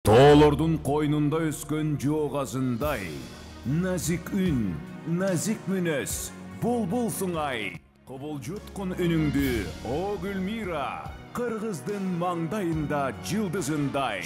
Тоолордун койнунда өскөн жоогазындай назик үн, назик мүнөз, булбул суңай. Кобулжуткун үнүңдү, о Гүлмира, кыргыздын маңдайында жылдызындай.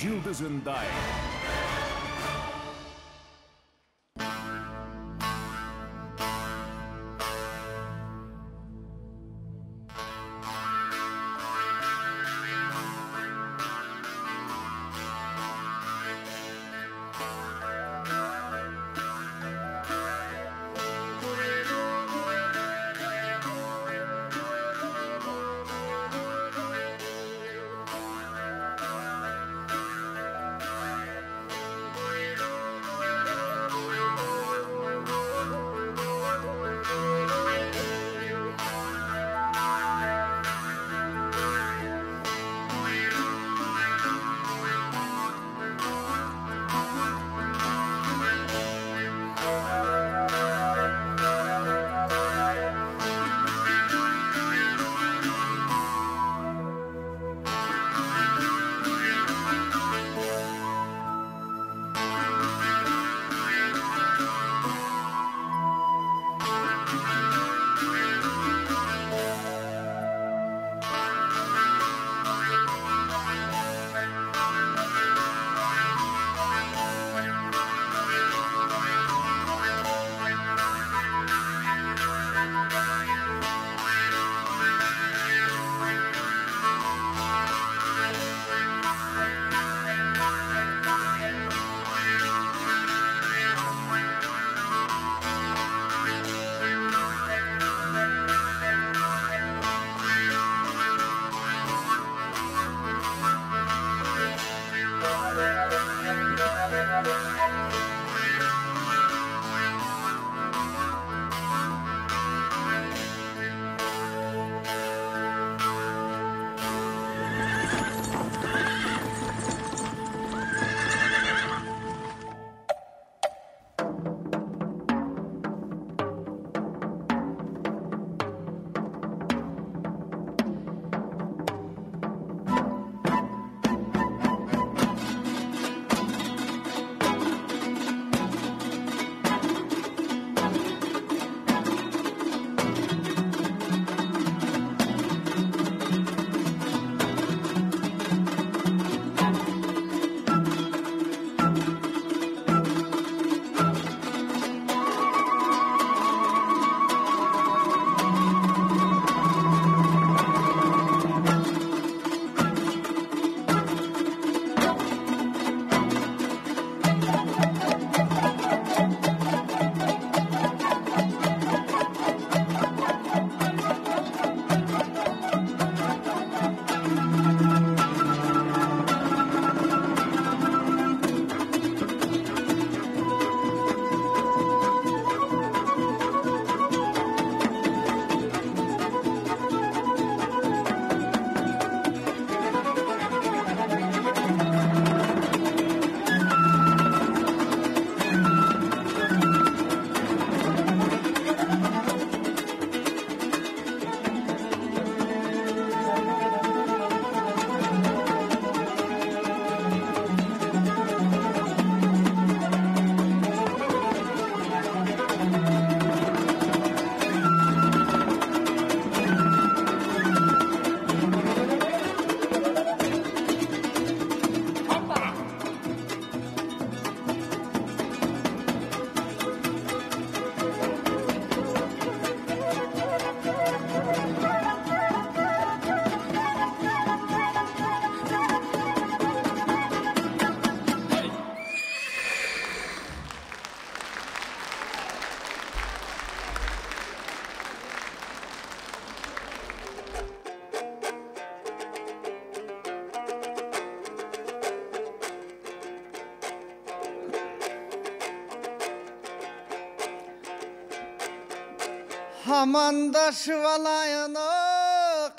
Амандашып алайын,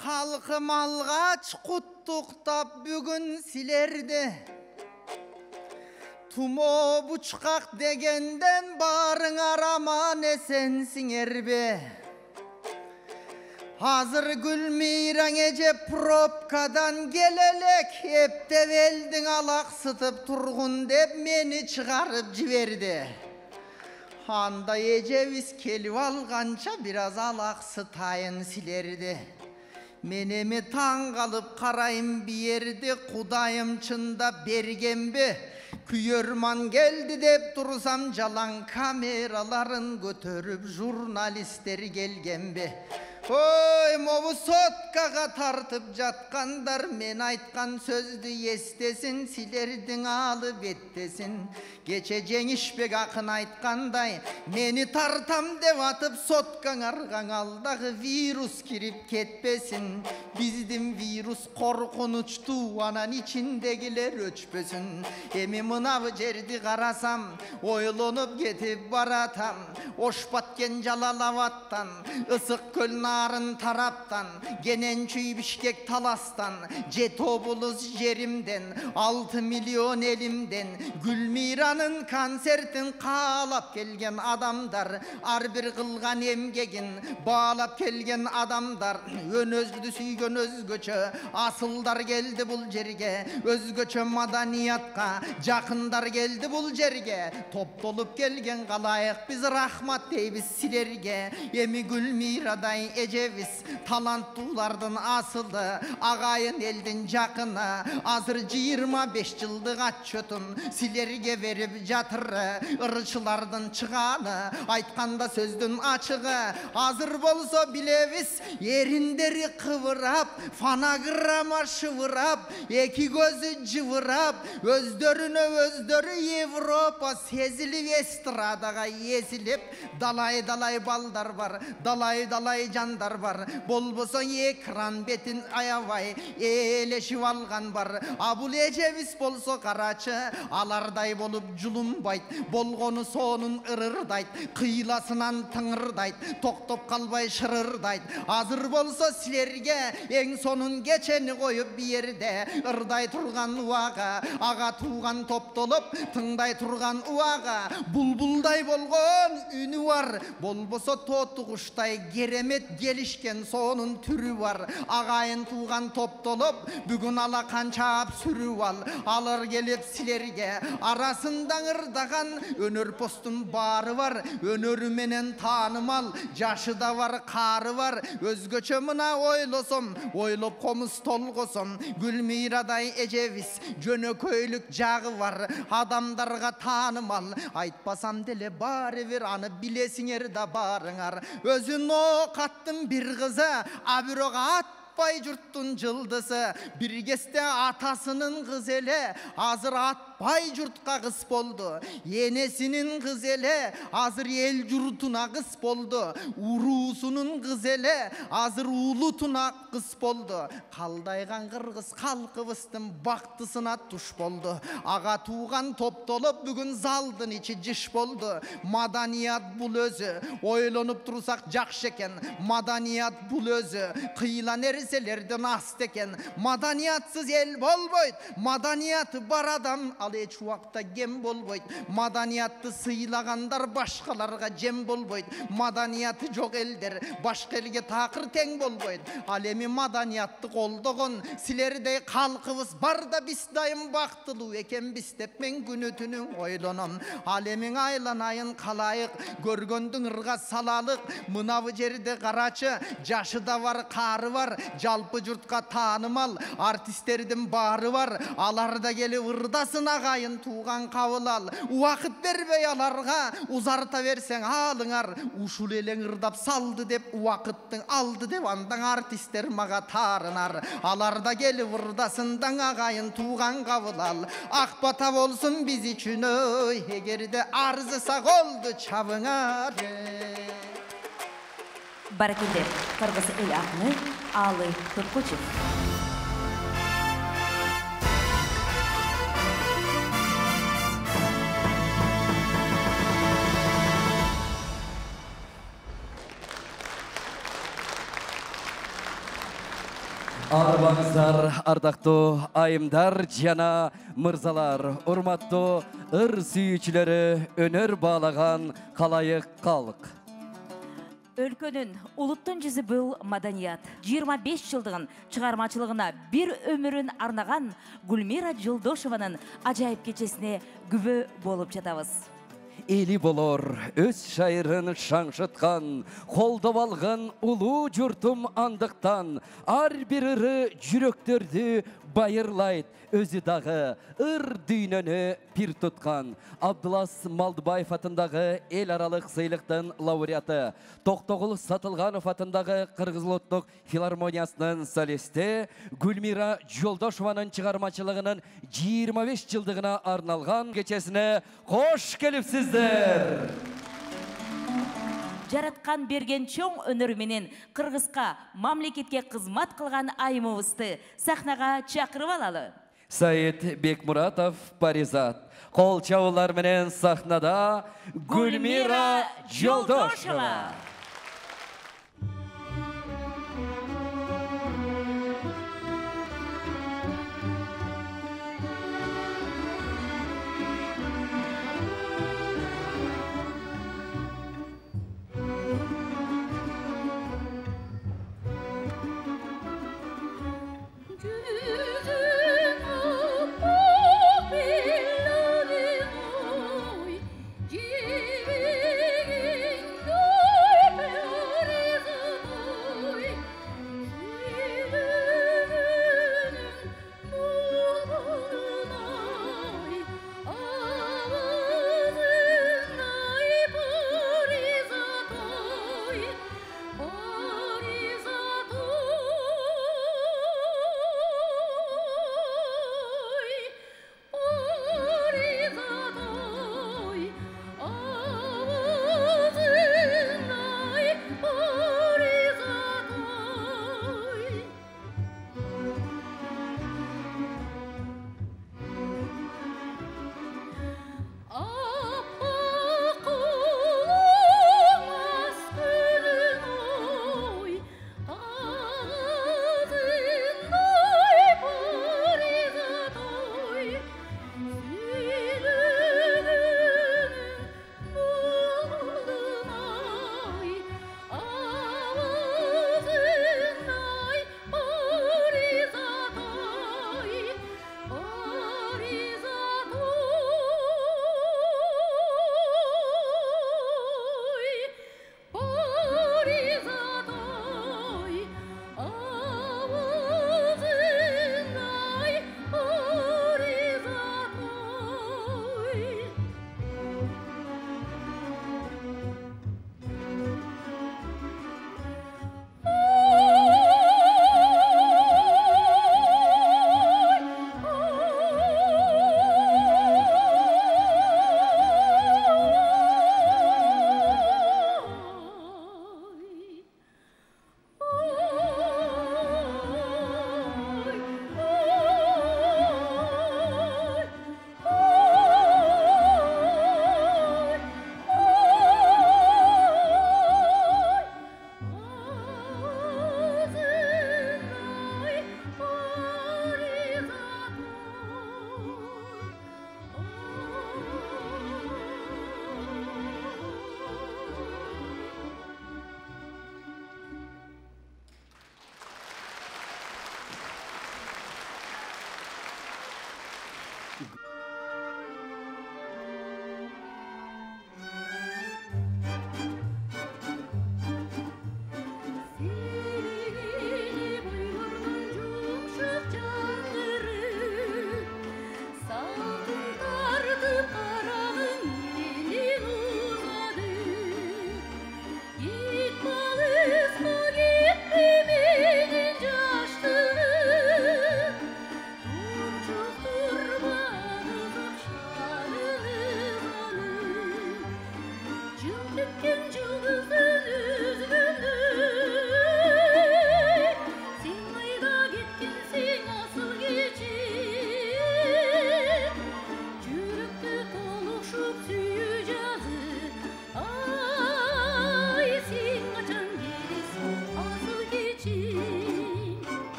халқым алғач құттықтап бүгін силерді. Тумо бучқақ дегенден барыңар аман есенсіңер бе? Hazır Gülmiraň eje propkadan gelelek hepte veldin alaqsytyp turgun dep meni çıgarıp jiberdi. Anda ejebiz kelip algança biraz alaqsytayın silerdi. Menemi taň kalıp karayım bir yerde Kudayım çında bergenbi. Küyörman geldi dep tursam jalan kameraların götörüp jurnalistler gelgenbi. Oy mobu sotkaga tartıp jatkandar men aytkan sözdü estesin silerdin alıp ettesin. Geçeceğin işbek akın aytkanday meni tartam dep atıp sotkan argan aldağı virus kirip ketpesin. Bizdim virus korkunuçtu anan içindegiler öçpösün. Emi mınavı jerdi karasam oylonup getip baratam. Oşpatken Jalalabattan ısık köl narın taraptan Genençüy Bişkek Talastan Jetobuluz jerimden 6 milyon elimden Gülmira'nın konsertin kalap gelgen adamdar ar bir kılgan emgegin bağlap gelgen adamdar önözgüdü süygön özgöçö asıldar geldi bul jerge özgöçö madaniyatka jakındar geldi bul jerge top dolup gelgen kalayık biz rahmat deybiz silerge emi Gülmira'day ejeviz talanttulardan asıldı agayın eldin jakına azır 25 yıldık atçötün silerge verip jatırı ırçılardan çıganı aytkanda sözdün açığı hazır bolsa bileviz yerinderi kıvırap fanagramma şıvırap eki gözü cıvırap özdörünü Evropa sezilip estradaga yesilip dalay dalay baldar var dalay dalay jandar var bolbosa ekran betin ayavay eleşip algan var abul ejeviz bolso karaçı alarday bolup julumbayt bolgonu sonun ırırdayt kıylasынан tıngırdayt toktop kalbay şırırdayt hazır bolsa silerge en sonun geçeni koyup bir yerde ırday turgan uaga aga tuğan top dolup tыңдай turgan uaga bulbulday bolgon ünü var bolbosa totu kuştay geremet gelişken sonun türü var agayın tuğan top dolup bugün ala kançap sürü var alır gelip silerge arasından ırdagan önör postun barı var önörü menen tanımal jaşı da var karı var özgöçö mına oylosum oylop komus tolgosum Gülmira'day ejeviz jönököylük jağı var adamdarga tanımal aytpasam dele bari bir anı bilesiňer da barıňar özün o kattın bir kızı abirok atpay jurttun jıldısı bir keste atasının kız ele hazır atpay jurtka kız boldu yenesinin kız ele hazır el jurtuna kız boldu urusunun kız ele hazır ulutuna kız boldu kaldaygan kırgız kalkıbıstın baktısına tuş boldu aga tuğan top dolup bugün zaldın içi jiş boldu madaniyat bul özü oylonup tursak jakşı eken madaniyat bul özü kıyla nerselerden ast eken madaniyatsız el bolboyt madaniyatı bar adam al eç uakta gem bolboyt madaniyatты sıylaganдар başkalarga jem bolboyt madaniyatı jok elder başka elge takır teң bolboyt al emi madaniyatты koldogon silerday kalkıbız bar da biz dayım baktılуу eken biz dep men günü tünün oylonom al emin aylanayın kalayık görgöndün ırga salalık mınavı jerde karaçı jaşı da var karı var jalpı jurtka tanımal artistlerden bari var alarda gelip ırdasın agayın tuğan kavılal uakıt berbey alarga uzarta versen alыңar uşul eleň ırdap saldı dep uakıttın aldı dep andan artistler maga tarınar alarda gelip ırdasından agayın tuğan kavılal akbata bolsun biz için egerde arzısak oldu çabıňar Barakende Kırgız el akını Aly Turkoçev. Arvаңыздар, ардактуу айымдар жана мырзалар, урматтуу ыр сүйүүчүлөрү, өнөр баалаган калайык калк. Өлкөнүн улуттун жүзү бул маданият. 25 жылдығын чыгармачылыгына bir өмүрүн арнаган Гүлмира Жолдошованын ажайып кечесине күбө болуп жатабыз. Eli bolor, öz şairın şаңшытқан, қолдап алған улуу жұртым андықтан, ар bir ыры жүрөктөрдү байырлайт, өзі дағы ыр дүйнөнү пир тұтқан. Абдулас Малдыбаев атындағы ел аралық сыйлықтың лауреаты, Тоқтоғұл Сатылғанов атындағы Қырғыз ұлттық филармониясының солисті, Гүлмира Жолдошованың чыгармачылығының 25 жылдығына арналған кечесіне қош келіпсіздер. Жараткан берген чоң өнөр менен Кыргызга мамлекетке кызмат кылган айымыбызды сахнага чакырып алалы. Саид Бекмуратов, Паризат. Қол чабуулар менен сахнада Гүлмира Жолдошова.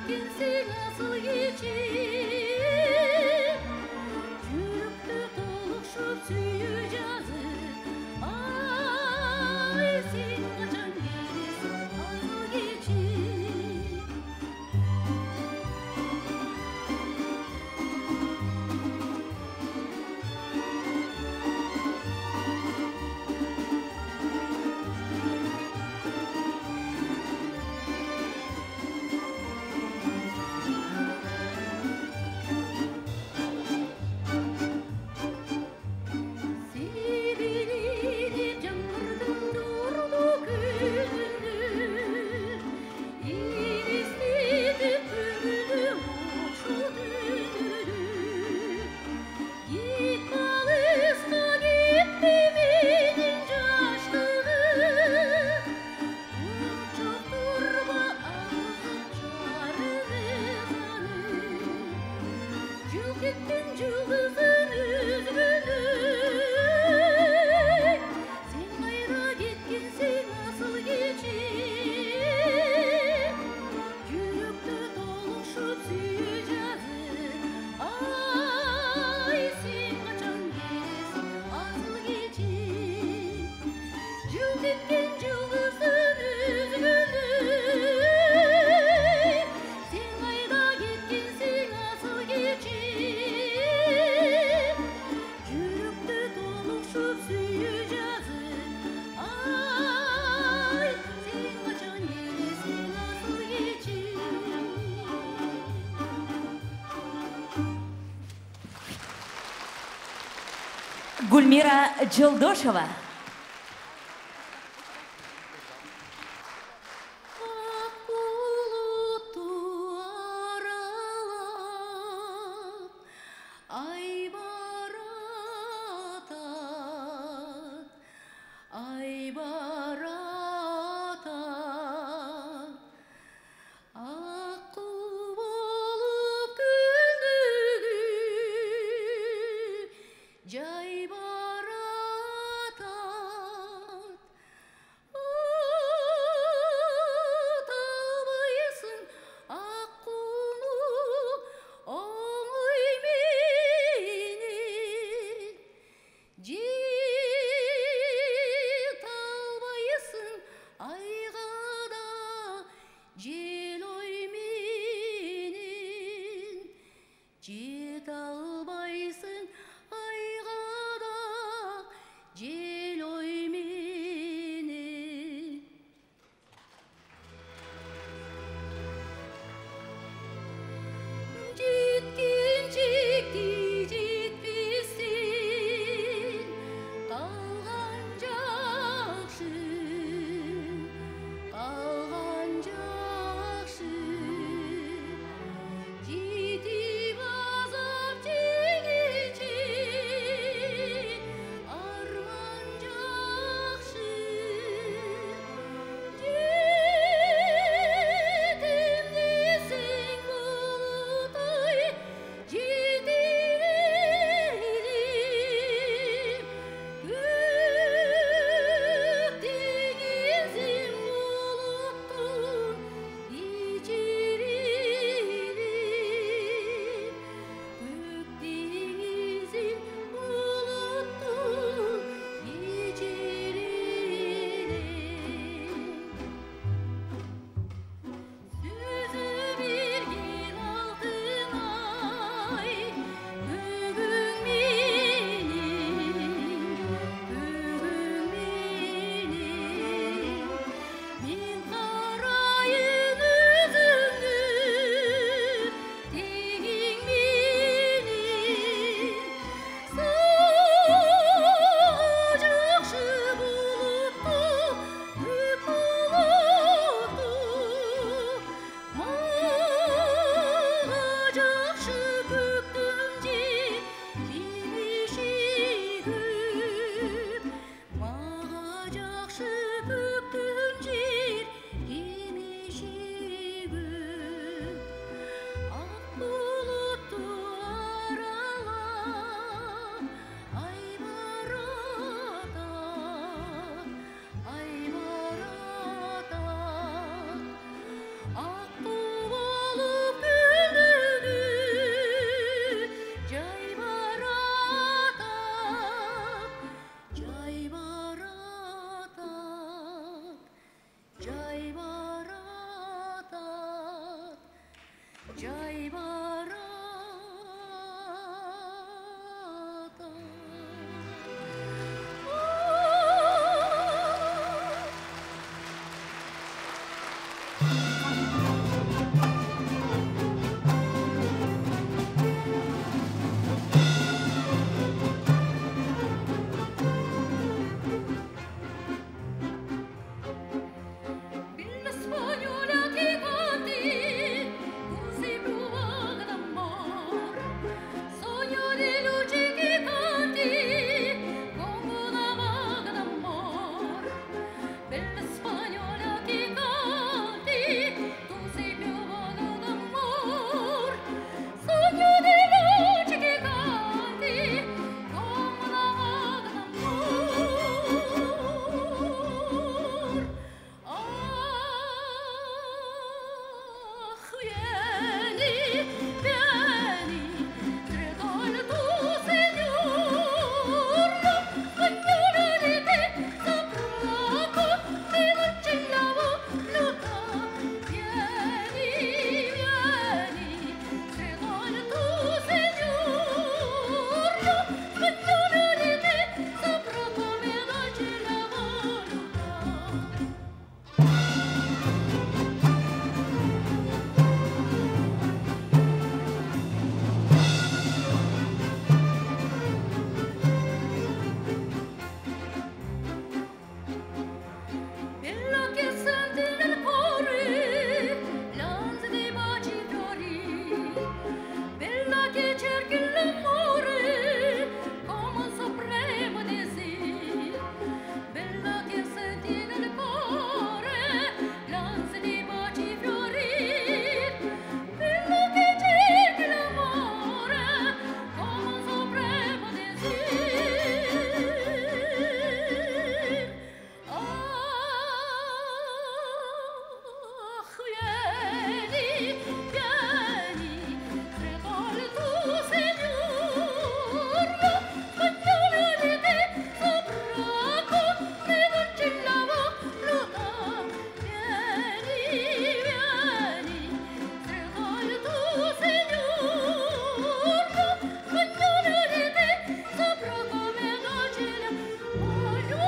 кеткенсің асыл кечи жүректі толықшып сүйі жазып ай сен қашан келесің асыл кечи Гульмира Жылдошева. Jai Barata жай барады Bella spagnola che canti, tu sei più vaga d'amore. Sogno di luce che canti, come una vaga d'amore. Bella spagnola che canti, tu sei più vaga d'amore. Sogno di luce che canti, come una vaga d'amore. Ах, vieni, vieni, regala tu, Signor, spagnolo di te, saprò che non ce la voluta. Vieni, vieni, regala tu, Signor, spagnolo di te, saprò come non ce la voluta. Bella che senti nel cuore l'ansia dei baci fiori, bella che cerchi l'amore come un supremo desiderio, bella che senti nel cuore l'ansia dei baci fiori, bella che cerchi l'amore come un supremo desiderio. Ach, vieni, vieni, regala tu, Signor, spagnolo di te, saprà come non ce la voluta. Vieni, vieni, regala tu, Signor, spagnolo di te, saprà come non ce la voluta.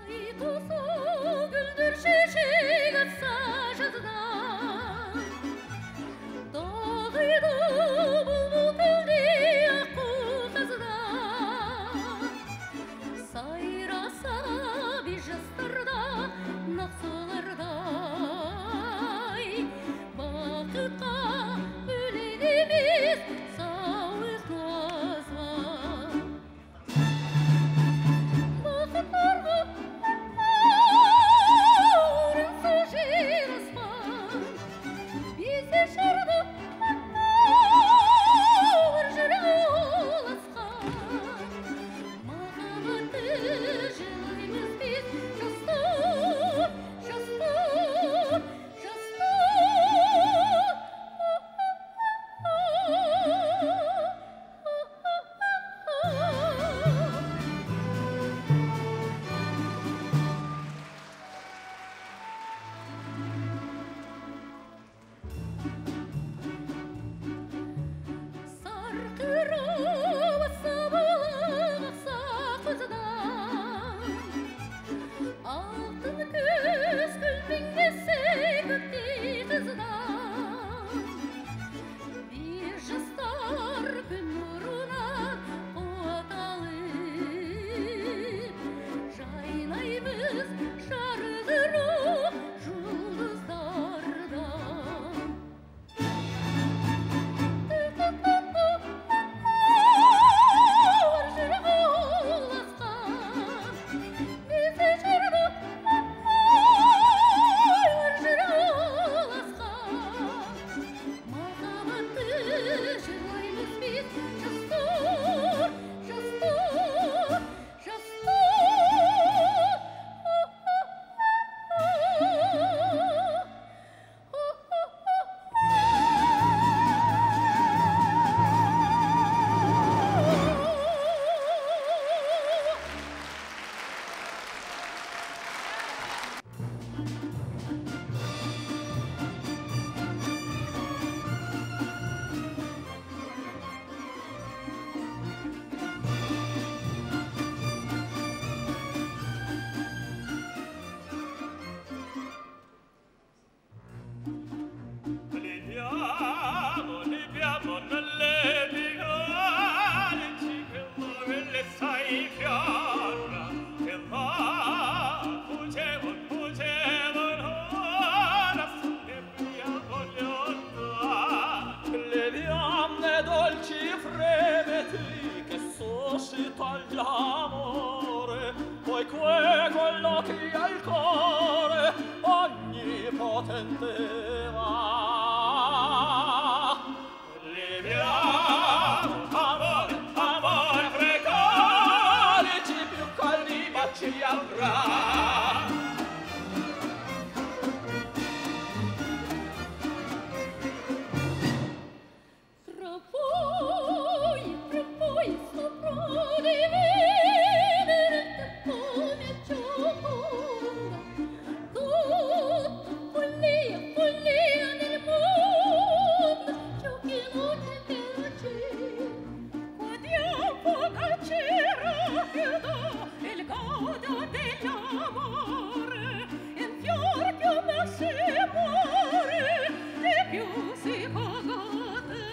Ay tozu güldür şişik atsa жаздан. Dağıydı bulbul küldi akku қаздан. Сайраса bir жастарда нақсылардай. Бақытқа бөлінеміз сауыз назва. Бақыттарға quel colloqui al cuore onnipotente va. Liviamo, amore, amore precarici più caldi baci avrà. Tra poi sopra di venere come gioconda, tutta follia, follia nel mondo, giochino che piace. Guardiamo calcera che dà il godo dell'amore, il fior più me si muore e più si pagate.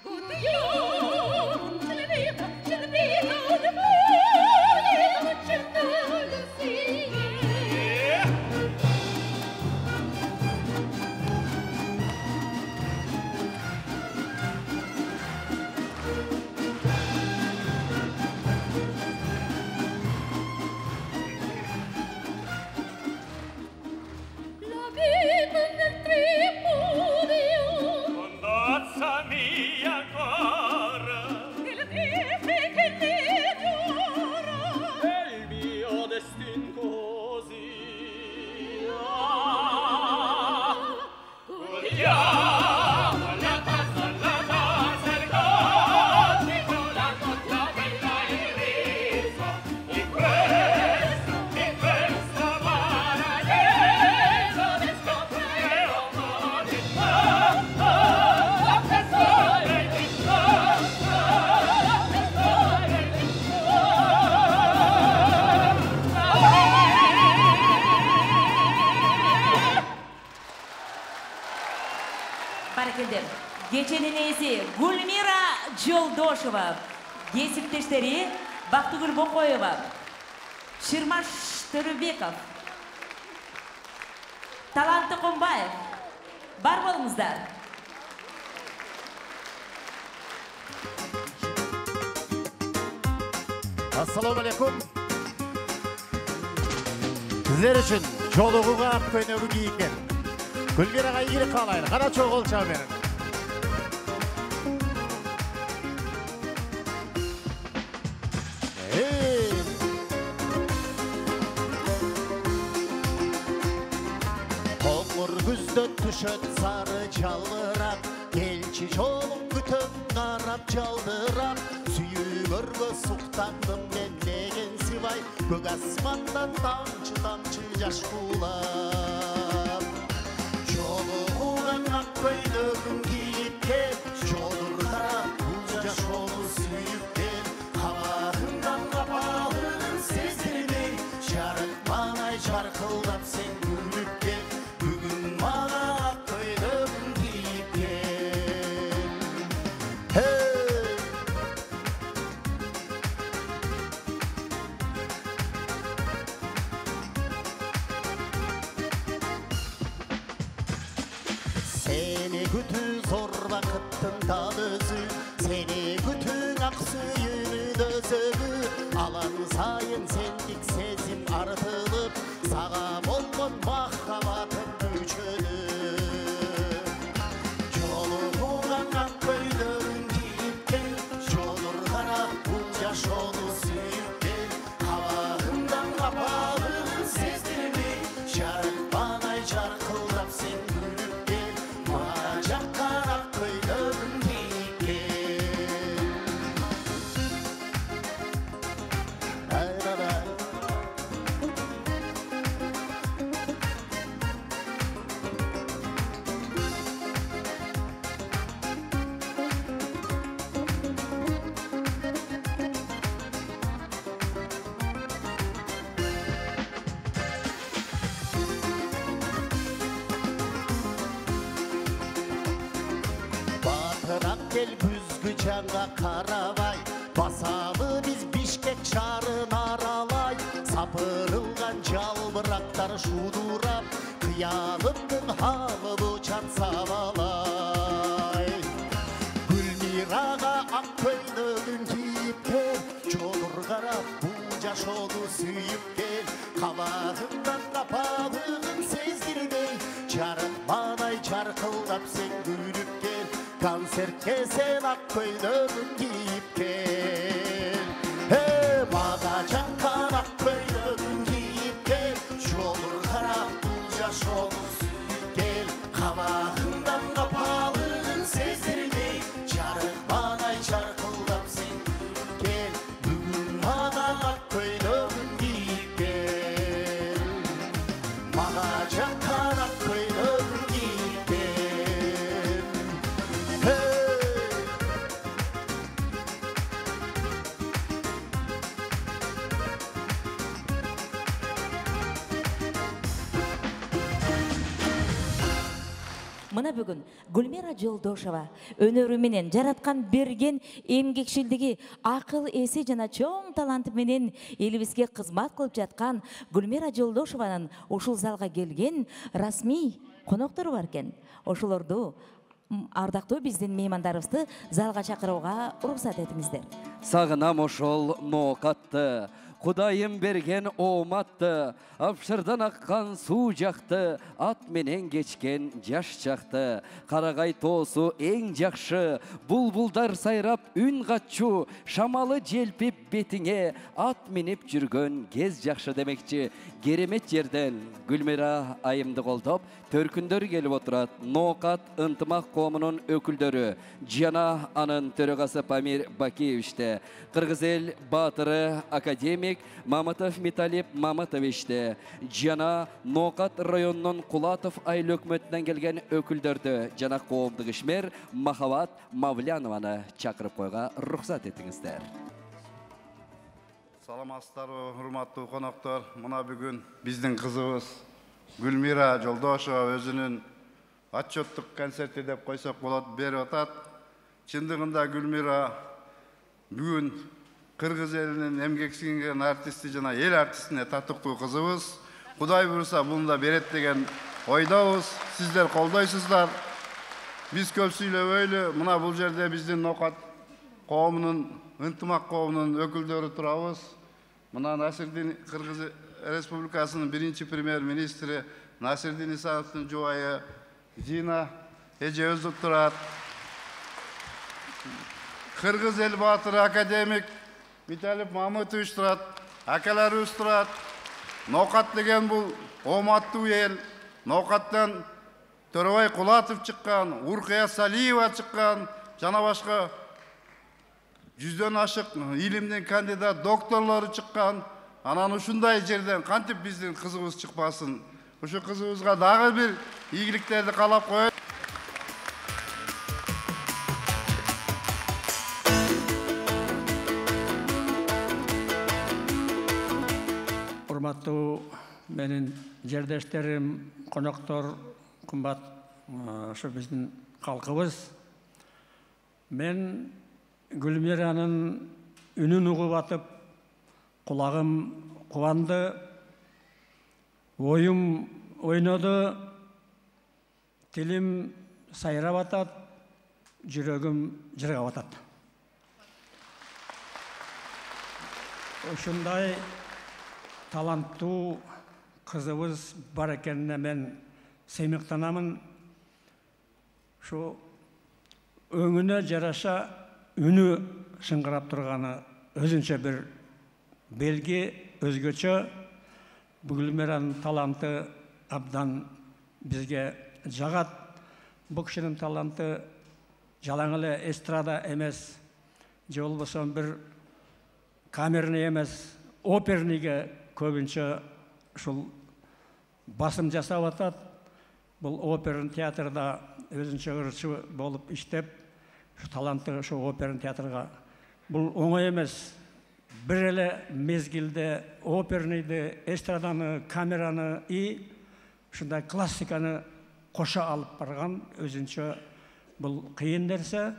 Godiamo, ce ne viva, le mani, non c'è nulla sì. La vita nel tripudio, Condozza mia ancora, il dice che ne ignora. è il mio destin così. Godiamo la tazza, il cantico, la cotta bella e riso, in questo paradiso mi scoprirò così. Barkender. Geçenin esi Gulmira Joldosheva. Kesipteşleri Baktugul Bokoyeva. Şirmaş Törübekov. Talantı Kombayev. Бар болыңыздар. Assalamu alaikum. Sizler için жолугуга ак көйнөгү кийген Гүлмираға ийгилик каалайын. Кана чогул чаа берин. Коңур күздө түшөт сары жалбырак, келчи жолуң күтөп карап жалдырап, сүйүмөргө суктандым мен деген сыбай, көк асмандан тамчы тамчы жаш куулап. Жолугуган ак көйнөгүн кийипкен, жолурда бул жаш болу сүйүпкен, кабагыңдан капалын сездирмей, жарыкман ай жаркылдап сен күлүп кел, бүгүн мага ак көйнөгүн кийипкен. Seni күтүү зор бакыттын дал өзү, сени күтүүң ак сүйүүнүн өзөгү, алан сайын сендик сезим артылып, сага болгон махабатым күчөнүп. Жолугуган ак көйнөгүн кийипкен, жолур карап бул жашоону сүйүпкен, кабагыңдан капалын сездирмей, жарыкпан ай жаркылдап сен күлүп кел, мага жаккан ак көйнөгүн кийипкен. Ай-дай-дай. Батырак кел күзгү жанга карабай, басалы биз Бишкек шаарын аралай, сапырылган жалбырактар шудурап, кыялымдын алып учат сабалай. Гүлмирага ак көйнөгүн кийипкен, suyup gel Kabağımdan kapağın sezdirmey Çarın banay çarkıldap sen gülüp gel Konser kesen ak köylörün giyip gel He bana çankan ak köylörün giyip gel Şu olur harap bulca şu olur suyup gel Kabağımdan kapağın sezdirmey Çarın banay çarkıldap sen gel Bugün bana ak köylörün giyip gel Bana çankan ak köylörün giyip gel Hey! Мына бүгін Гүлмира Жолдошова өнөрү менен жараткан берген эмгекчилдиги, акыл эси жана чоң таланты менен элибизге кызмат кылып жаткан Гүлмира Жолдошованын ушул залга келген расмий коноктору бар экен. Ошолорду ардактуу биздин меймандарыбызды залга чакырууга уруксат этиңиздер. Сағынам ошол ноқатты, Құдайым берген оматты, Апшырдан аққан су жақты, Ат менен кечкен жаш жақты, Қарағай тоосу эң жакшы, Булбулдар сайрап үн катчу, Шамалы желпип бетиңе, Ат минип жүргөн кез жакшы демекчи. Керемет жерден Гүлмира айымды колдоп, төркүндөр келип отурат. Ноқат ынтымак коомунун өкүлдөрү, жана анын төрөгасы Памир Бакиевичте, Кыргыз эл баатыры академик Маматов Металип Маматовичте, жана Ноқат районунун Кулатов айыл өкмөтүнөн келген өкүлдөрдү, жана коомдук ишмер Махабат Мавлянованы чакырып койга уруксат этиңиздер. Саламатсыздарбы, урматтуу коноктор. Мына бүгүн биздин кызыбыз Гүлмира Жолдошова өзүнүн отчеттук концерти деп койсок болот берип атат. Чындыгында Гүлмира бүгүн Кыргыз элинин эмгек сиңген артисти жана эл артистине татыктуу кызыбыз. Кудай буйруса буну да берет деген ойдобуз. Сиздер колдойсуздар. Биз көп сүйлөбөйлү. Мына бул жерде биздин Ноқат коомунун, ынтымак коомунун өкүлдөрү турабыз. Мына Насирдин Кыргыз Республикасынын биринчи премьер-министри Насирдин Исановдун жубайы Зина эже турат. Кыргыз эл баатыры академик Металип Маматович турат. Акаларыбыз турат. Ноқат деген бул оматтуу эл. Ноқаттан Төрөбай Кулатов чыккан, Уркая Салиева чыккан, жана башка жүздөн ашык илимдин кандидат докторлору чыккан. Анан ушундай жерден кантип биздин кызыбыз чыкпасын. Ушу кызыбызга дагы бир ийгиликтерди каалап коет. Урматтуу менин жердештерим, коноктор, кымбат ушу биздин калкыбыз. Мен Гүлмиранын үнүн угуп атып, кулагым кубанды, оюм ойноду, тилим сайрап атат, жүрөгүм жыргап атат. Ушундай таланттуу кызыбыз бар экенине мен сыймыктанамын. Шу өңүнө жараша үнү шыңгырап турганы өзүнчө бир белги, өзгөчө. Гүлмиранын таланты абдан бизге жагат. Бул кишинин таланты жалаң эле эстрада эмес, же болбосо бир камерный эмес, оперныйге көбүнчө ушул басым жасап атат. Бул оперн театрда өзүнчө ырчы болуп иштеп, таланты ошо оперн театрга. Бул оңой эмес. Бир эле мезгилде оперныйды, эстраданы, камераны и ушундай классиканы кошо алып барган өзүнчө бул кыйын нерсе.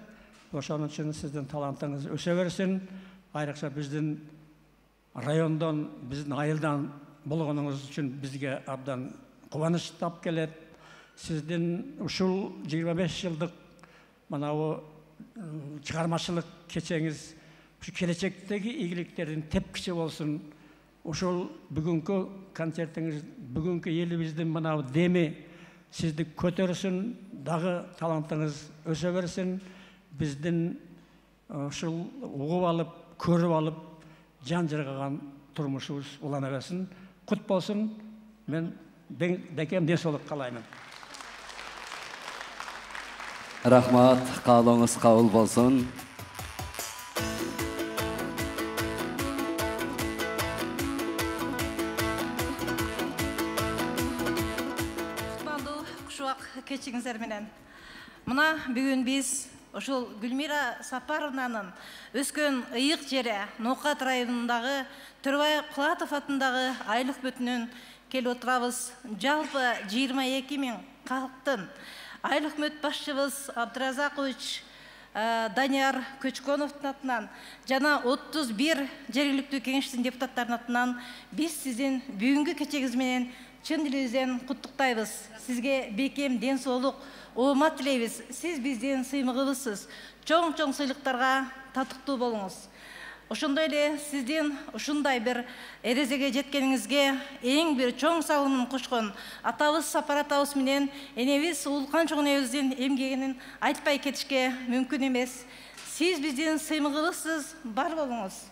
Ошонун үчүн сиздин талантыңыз өсө берсин. Айрыкча биздин райондон, биздин айылдан болгонуңуз үчүн бизге абдан кубаныч тап келет. Сиздин ушул 25 жылдык манабу чыгармачылык кечеңиз ушу келечектеги ийгиликтердин тепкичи болсун. ошол бүгүнкү концертиңиз, бүгүнкү элибиздин мына деми сизди көтөрсүн, дагы талантыңыз өсө берсин, биздин ушул угуп алып, көрүп алып, жан жыргаган турмушубуз улана берсин. Кут болсун. Мен декем денсаулык каалаймын. Рахмат, каалооңуз кабыл болсун. Кечиңиздер менен. Мына бүгүн биз ошол Гүлмира Сапаровнанын өскөн ыйык жери Ноокат районундагы Төрөбай Кулатов атындагы айлык бүтүнөн келип отурабыз. Жалпы 22 000 калктын айлык мүт башчыбыз Абдыразакович Данияр Көчкөновдун атынан жана 31 жергиликтүү кеңештин депутаттарынын атынан биз сиздин бүгүнкү кечегиңиз менен чын дилибизден куттуктайбыз. Сизге бекем денсаулык, оомат тилейбиз. Сиз биздин сыймыгыбызсыз. Чоң-чоң сыйлыктарга татыктуу болуңуз. Ошондой эле сиздин ушундай бир эрезеге жеткениңизге эң бир чоң салымын кошкон атабыз Сапар атабыз менен энебиз Уулкан чоң энебиздин эмгегин айтпай кетишке мүмкүн эмес. Сиз биздин сыймыгыбызсыз, бар болуңуз.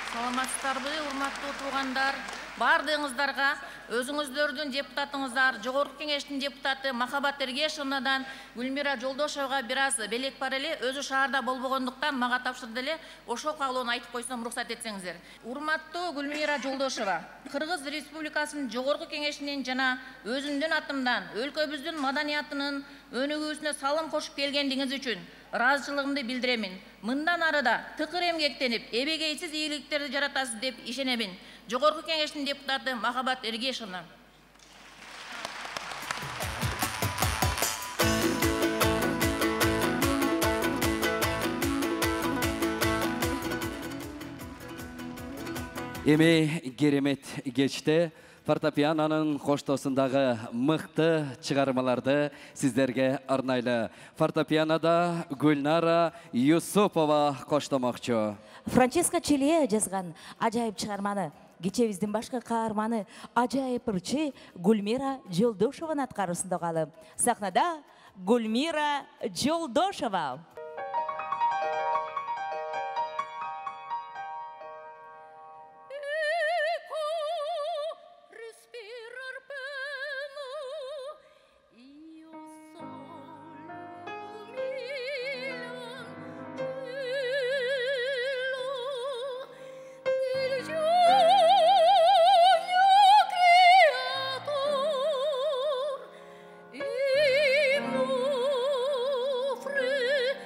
Саламатсыздарбы, урматтуу туугандар? Бардыгыңыздарга өзүңүздөрдүн депутатыңыздар, Жогорку кеңештин депутаты Махабат Эргешовнадан Гүлмира Жолдошовага бир аз белек бар эле, өзү шаарда болбогондуктан мага тапшырды эле, ошол каалоону айтып койсом уруксат этсеңиздер. Урматтуу Гүлмира Жолдошова, Кыргыз Республикасынын Жогорку кеңешинин жана өзүмдүн атымдан өлкөбүздүн маданиятынын өнүгүүсүнө салым кошуп келгендиңиз үчүн ыраазычылыгымды билдиремин. Мындан арыда тыкыр эмгектенип, эбегейсиз ийгиликтерди жаратасыз деп ишенемин. Жогорку кеңештин депутаты Махабат Эргешовна. Эми керемет кечте фортепианонун коштоосундагы мыкты чыгармаларды сиздерге арнайлы. Фортепианода Гүлнара Юсупова коштомокчу. Франческа Челия жазган ажайып чыгарманы кечебиздин башкы каарманы ажайып ырчы Гүлмира Жолдошованын аткаруусунда калып. Сахнада Гүлмира Жолдошова. Creator,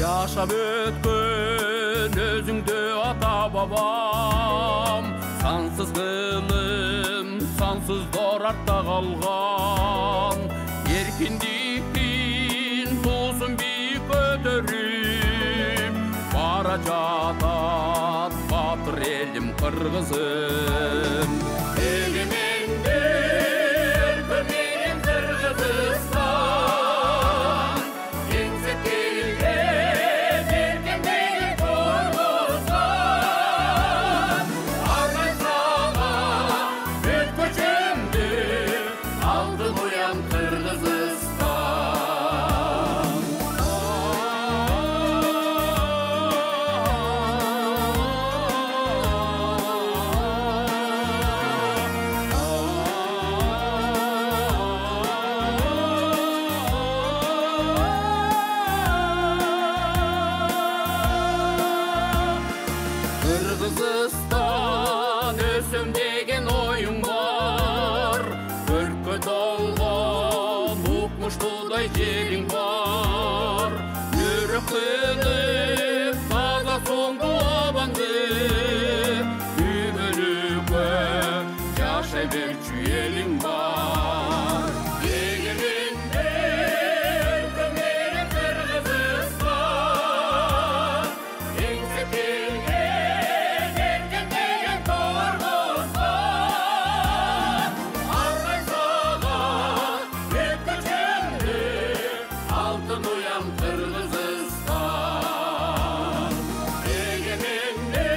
Yaşap ötkün özüngdü ata babam, sansız kılım, sansız dor artta kalgan. Erkinliktin tuğsun bir kötörüm, bara jatat batır elim Kırgızım. Eliminde ülkümenin Kırgızistan, еңсетілген еркіндегі тұрғызған. Арнай саған өт көшімді, алдым ұян Кыргызстан. Kırgızistan ösüm degen oyun var, өлкө толгон укмуштуудай жериң бар. Жүрөк кылып таза соңду абаңды, күбөлүккө жашай берчү элиң бар. Эгеринде өлкө менен Кыргызстан, еңсетилген эркиндеген Кыргызстан. Арнай саған өт көчүмдү, алтын уям Кыргызстан. Эгеринде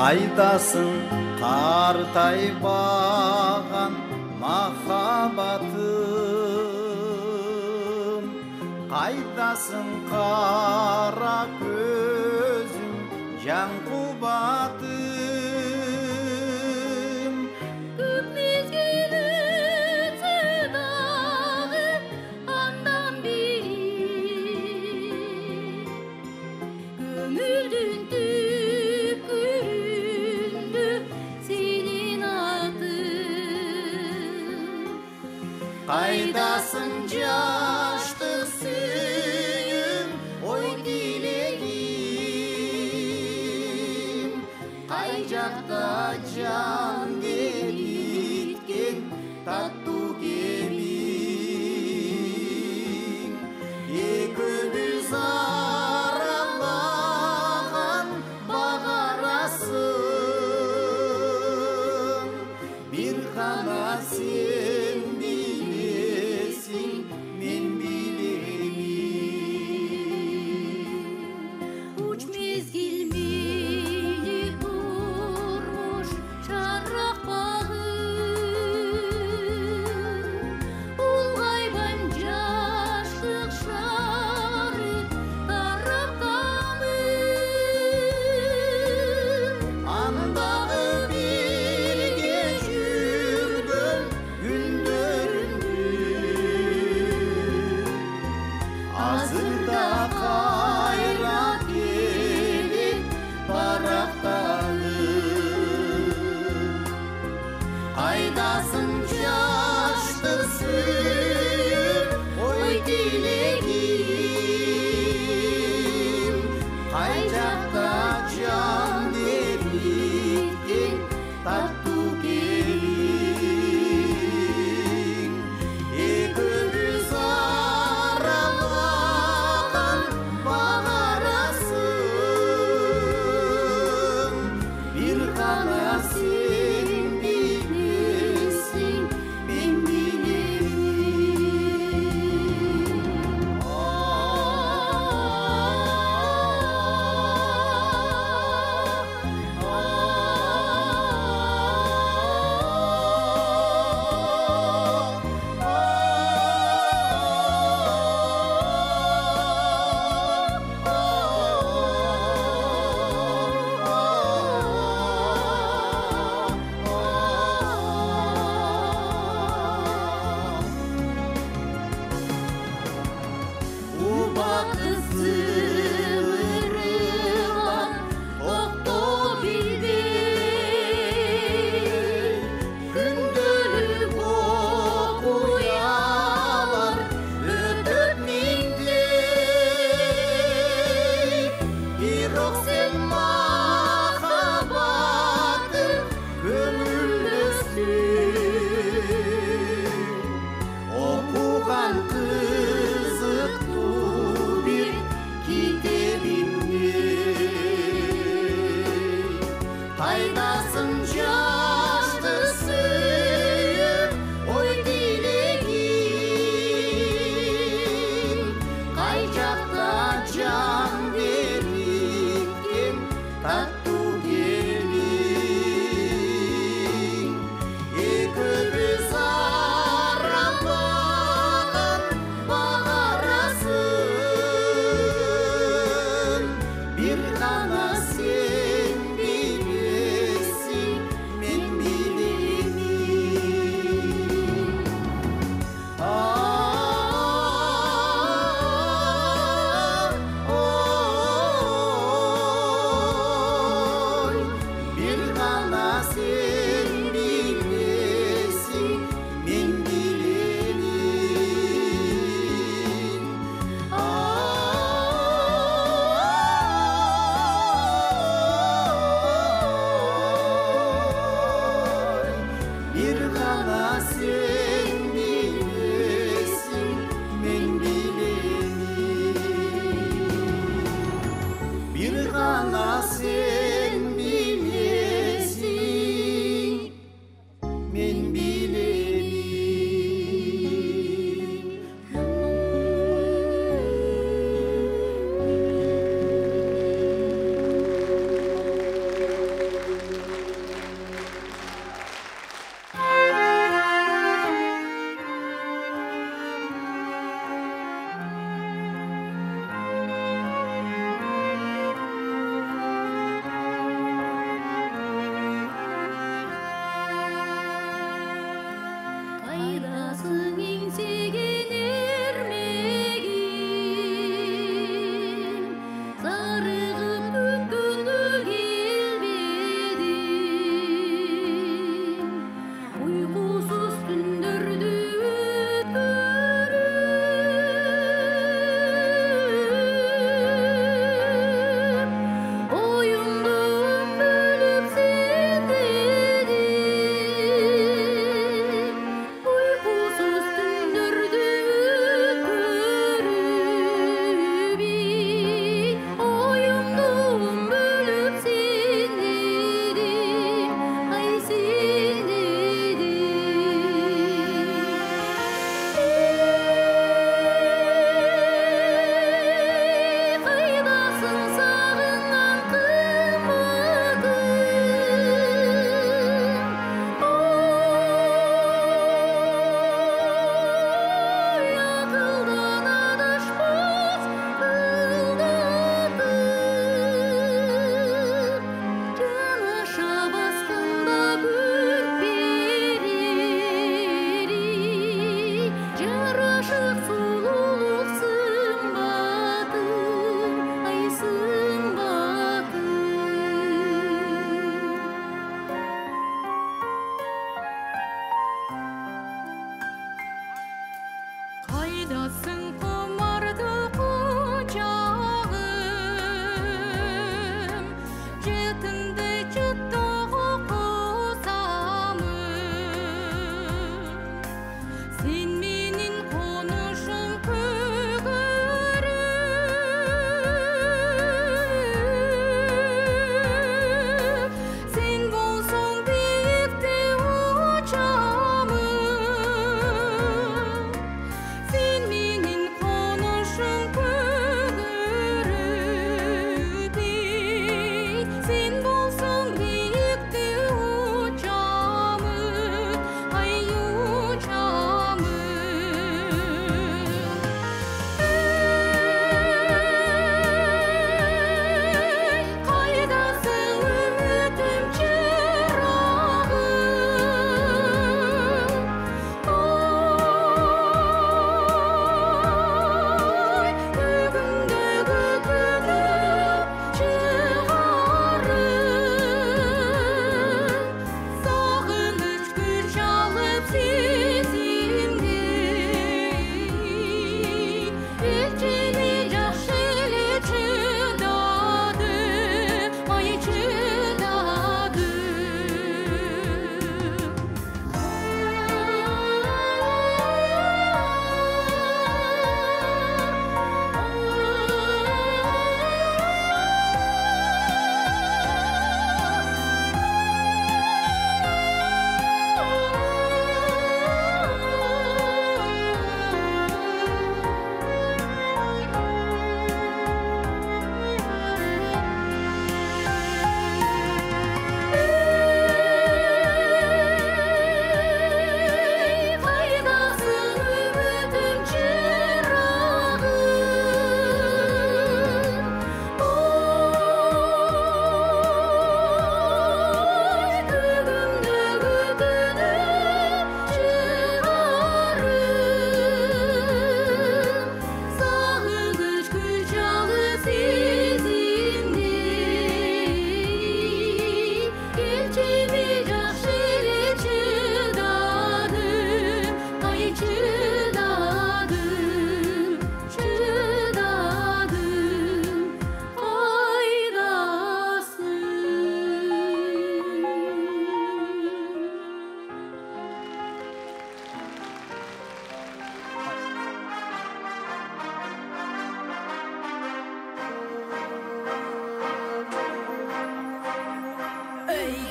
Қайдасың қартайбаған махаббатым, қайдасың қара көзім жан қубатым. Көп мезгіл өтсе дағы андан бері көңілдің түкпірінде сенен атым. Қайдасың жашты сүйім, ой тілегім, қай жақта жан керіткен тату кемің. Екеуміз аралаған бағарасың, бір ғана сен білесің, мен білемін. Уч мезгіл мейлі тұрмыш шарақ бағым, ұлғайбан жаштық шары тараптамын. Андағы бірге жүргім күндерімді, азырда қайра келіп барақтадым. Қайдасың жашты сүйім, ой тілегім, қай жақта жан еріткен тату келің. Екеуміз аралаған бағарасың, бір ғана сен білесің, мен білемін.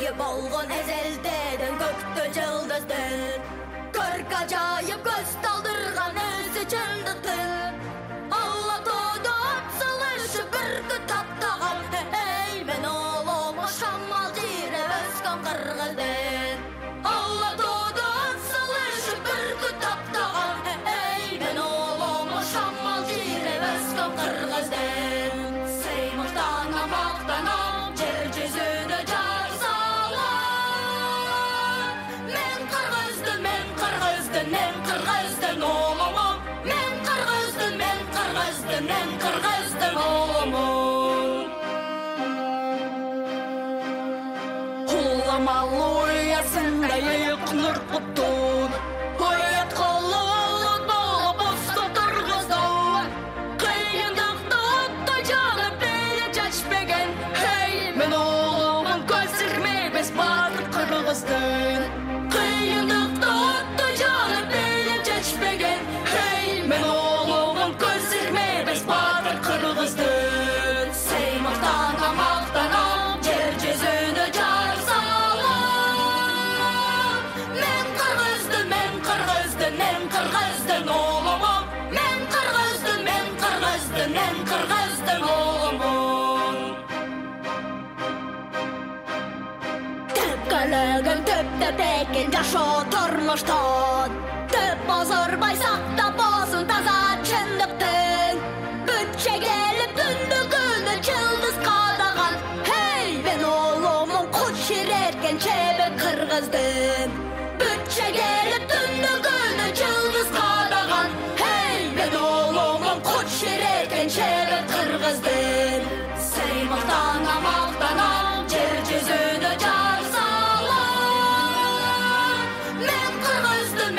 gayip olgun ezelden Gökte yıldızdır Görk acayip göz daldırgan öz içindidir Allah doğdu atsalışı bir taptağım Hey men oğlum şammal jire özkan kırgızdır Allah doğdu atsalışı bir taptağım Hey men oğlum şammal jire özkan kırgızdır Seymuhtana maqtanam jer yüzüne jar salam Men kırgızdım oğlumum Men kırgızdım oğlumum Hullamalı uyasında yıkınır kuttun Uyat kolunu dolu bosta durguzdu Kıyındıkta otta canı beni çeşmegen Hey men oğlumun gözürme biz batır kırgızdın Kıyındıkta otta canı beni çeşmegen Hey men oğlumun gözürme biz batır kırgızdın Seymuhtana maqtanam jer yüzüne jar salam Men kırgızdım oğlumum Men kırgızdım oğlumum Tepkelegen töpte tekin jaşo turmuştan Töp bozurmay sakta bozun taza çındıktın Bütçe gelip dündüğünü çıldız kadagan Hey ben oğlumun kuçirerken çebe kırgızdım Bütçe gelip dündüğünü çıldız kadagan Hey ben oğlumun kuçirerken çebe kırgızdım Seymuhtana maqtanam jer yüzüne jar salam Men kırgızdım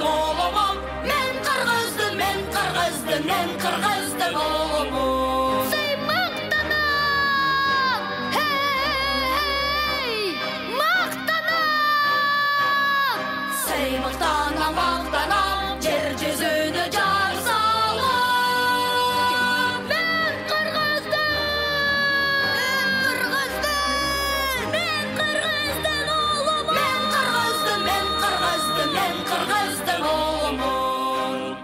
oğlumum Men kırgızdım oğlumum Seymuhtanam Hey maqtanam Seymuhtana maqtanam jer yüzüne jar salam Men kırgızdım oğlumum Men kırgızdım oğlumum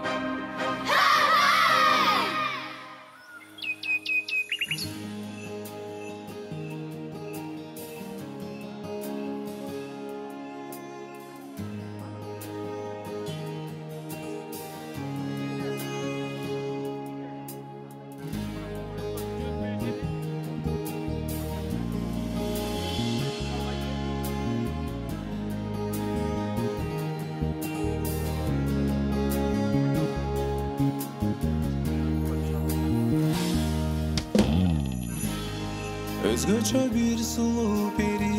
Özgöçe bir sulu peri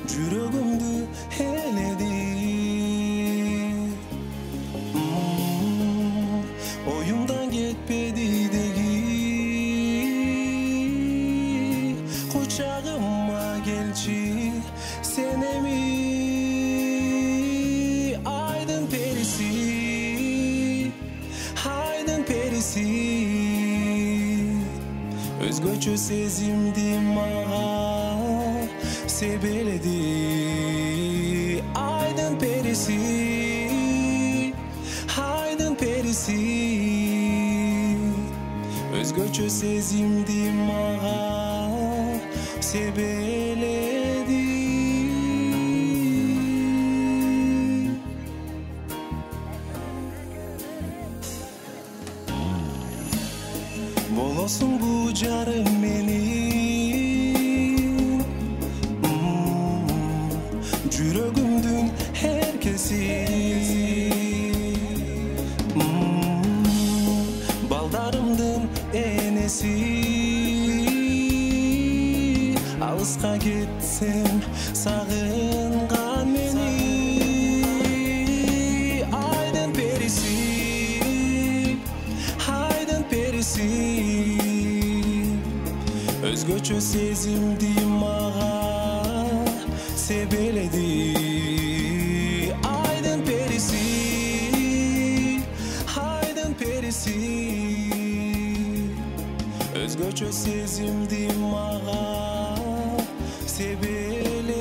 Jürögümdü heledi Oyumdan getpedi degi Kucağıma gelçi senemi Aydın perisi Aydın perisi Özgöçe sezimdi mağa sebeledi Aydın perisi Aydın perisi Özgöçe sezimdi mağa sebeledi Bolosun bu jarım menin Jürögümdün herkesi Baldarımdın enesi Alısqa getsem sağıngan meni Aydın perisi Aydın perisi Özgöçe sezimdi mağa sebeledi Aydın perisi Aydın perisi сезимди мага себеледи.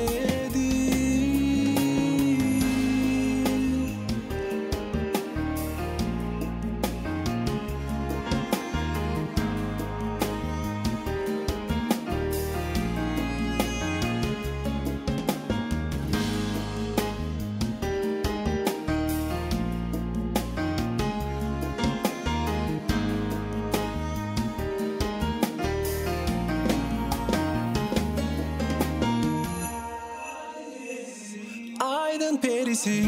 Aydın perisi,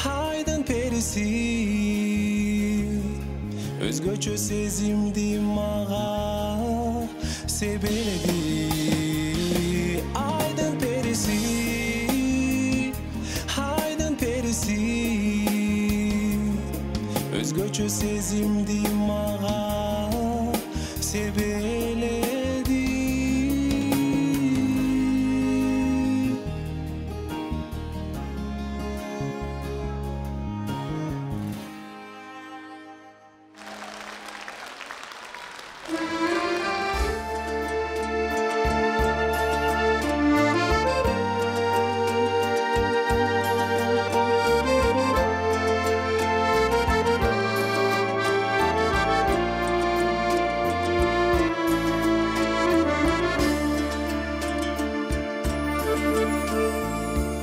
aydın perisi, özgöçö sezimdi maga sebeledi. Aydın perisi, aydın perisi, özgöçö sezimdi maga sebeledi.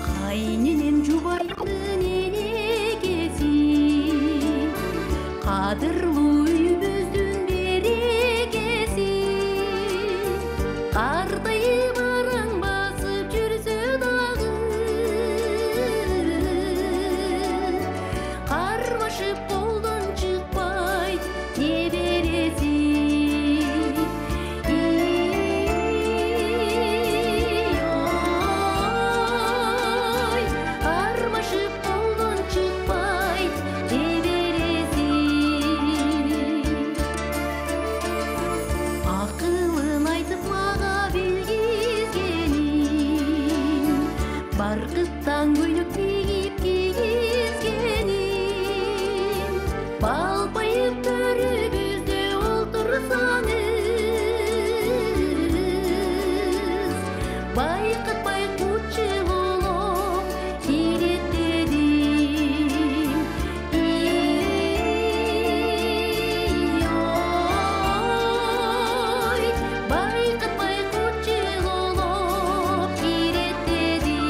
Кайненем жубайдын энегеси, кадырлуу үйүбүздүн берекеси. Картайып араң басып жүрсө дагы, кармашып колдон чыкпайт небереси. Кармашып колдон чыкпайт небереси. Акылын айтып мага билгизгенин, баркыттан көйлөк кийип кийгизгенин. Балпайып төрүбүздө олтурсаңыз, байкатпай кучулуп иреттедим. Ой, байкатпай кучулуп иреттедим.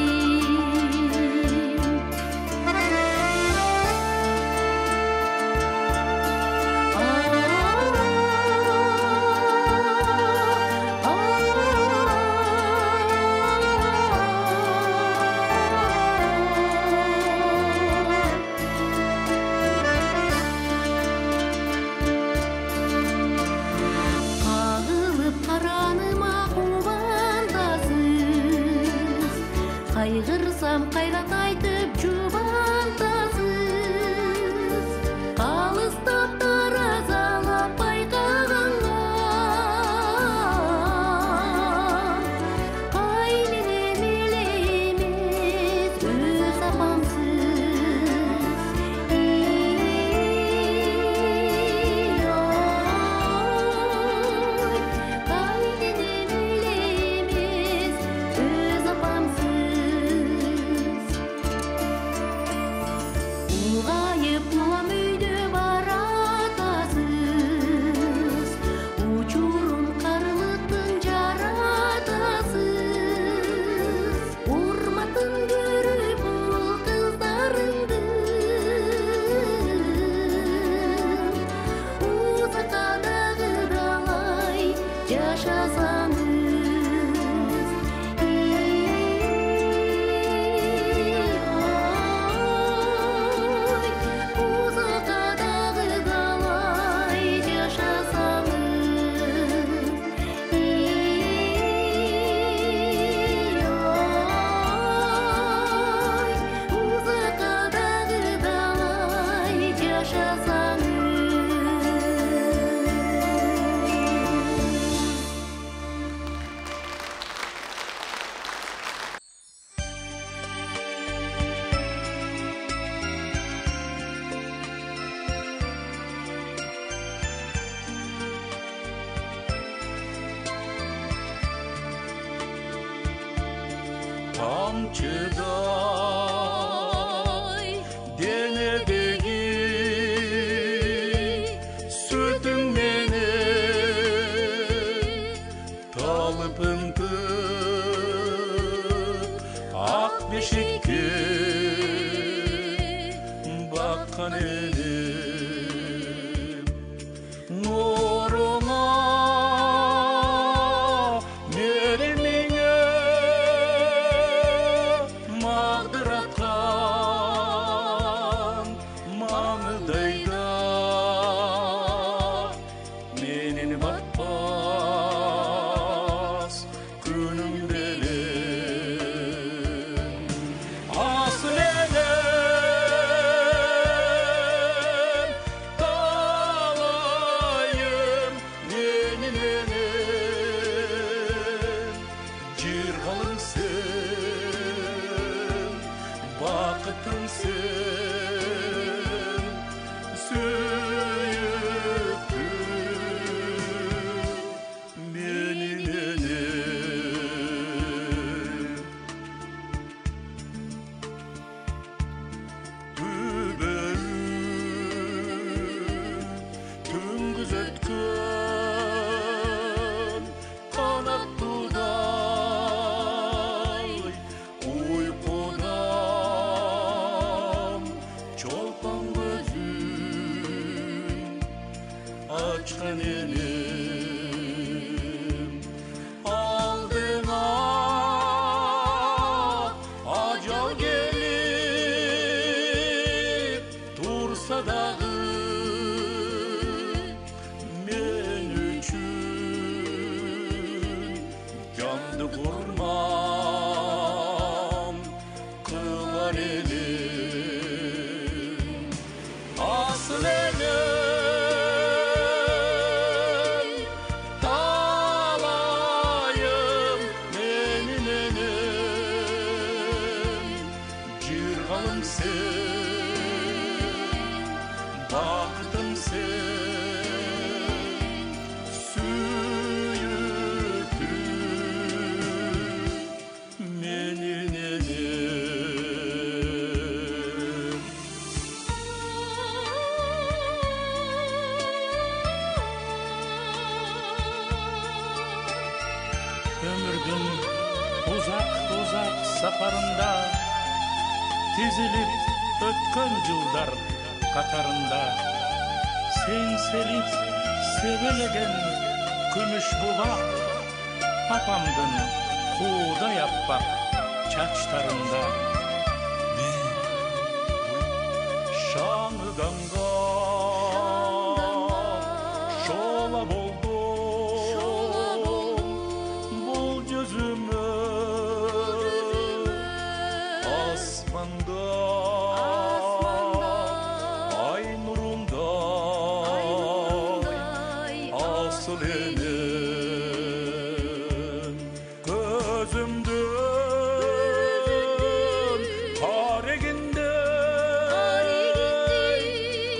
Кагылып караныма кубантасыз, кайгырсам кайрат айтып жубантасыз. Калыстап таразалап байкаганга, кайненем эле эмес өз апамсыз. Кайненем эле эмес өз апамсыз. Tamçıday denedeki sütün meni talıpındı ak beşikki bakkan elim nuruna merimine mağdıratan manıdayda menin batmaz günüm belim asıl elem dalayım menin elim cirhalımsın bakıtımsın süyüktü menin elim Tüngüz ötken kanat duday uykudan çolpan gözüm açkan elim aldına acal gelip dursa dağı men üçün candı kurmam kılar elim asıl elim dalayım menin elim cirhalımsın baktımsın süyüktü menin elim ömrün uzak uzak safarında dizilip ötken yıllar katarında sen selip sevelegen kümüş bulak apamdın kuğda yapmak çaçlarında şanıdanga şola boldu bul gözümü asmanda ay nurunda asıl elim gözümdün kareginde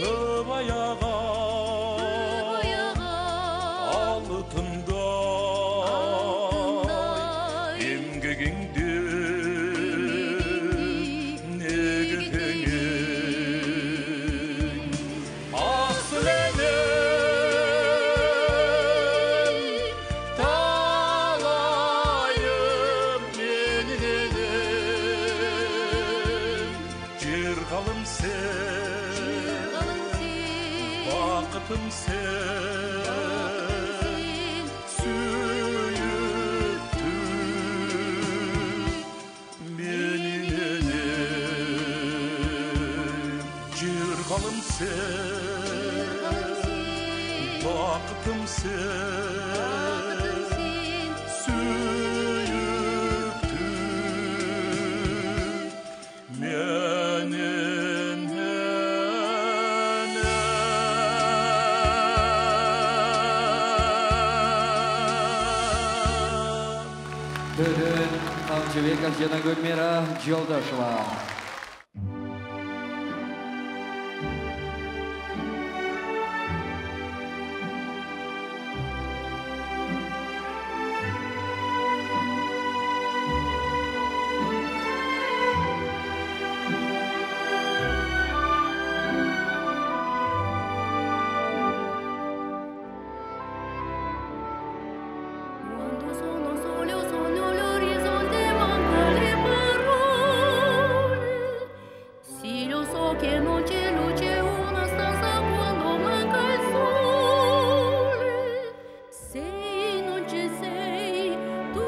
kıvayağa altında emgeginde negedengin asıl elim dalayım menin elim cirhalımsın vakıtımsın süyüktü menin elim cirhalımsın vakıtımsın süyüktü menin Бүгін Тамчыбеков жана Гүлмира Жолдошова. che non c'è luce, una stanza quando manca il sole. Se non ci sei tu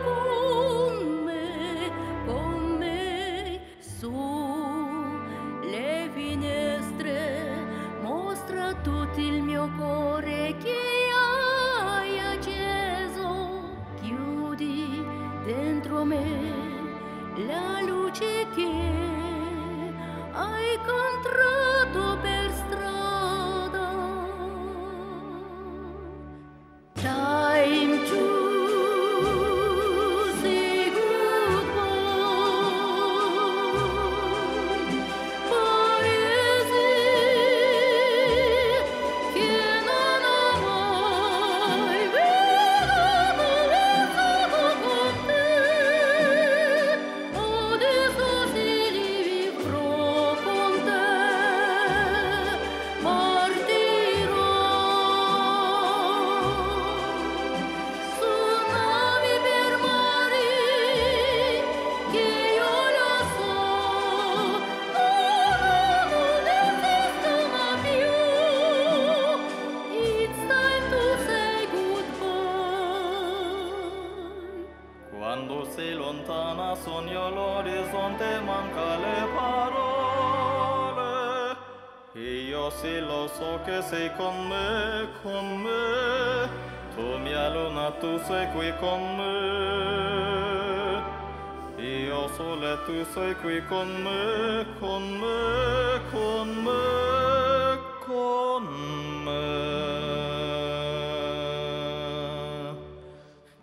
con me, su le finestre mostra tutto il mio cuore che hai acceso. Chiudi dentro me la luce che hai incontrato per strada. Time to say goodbye. Paese che non ho mai veduto con te. Adesso si vivrò con te. Partirò su navi per mare che io lo so non esistono più. It's time to say goodbye. Quando sei lontana sogno l'orizzonte, manca le parole. E io sì lo so che sei con me, con me. Tu mia luna, tu sei qui con me. Io sole, tu sei qui con me, con me, con me, con me.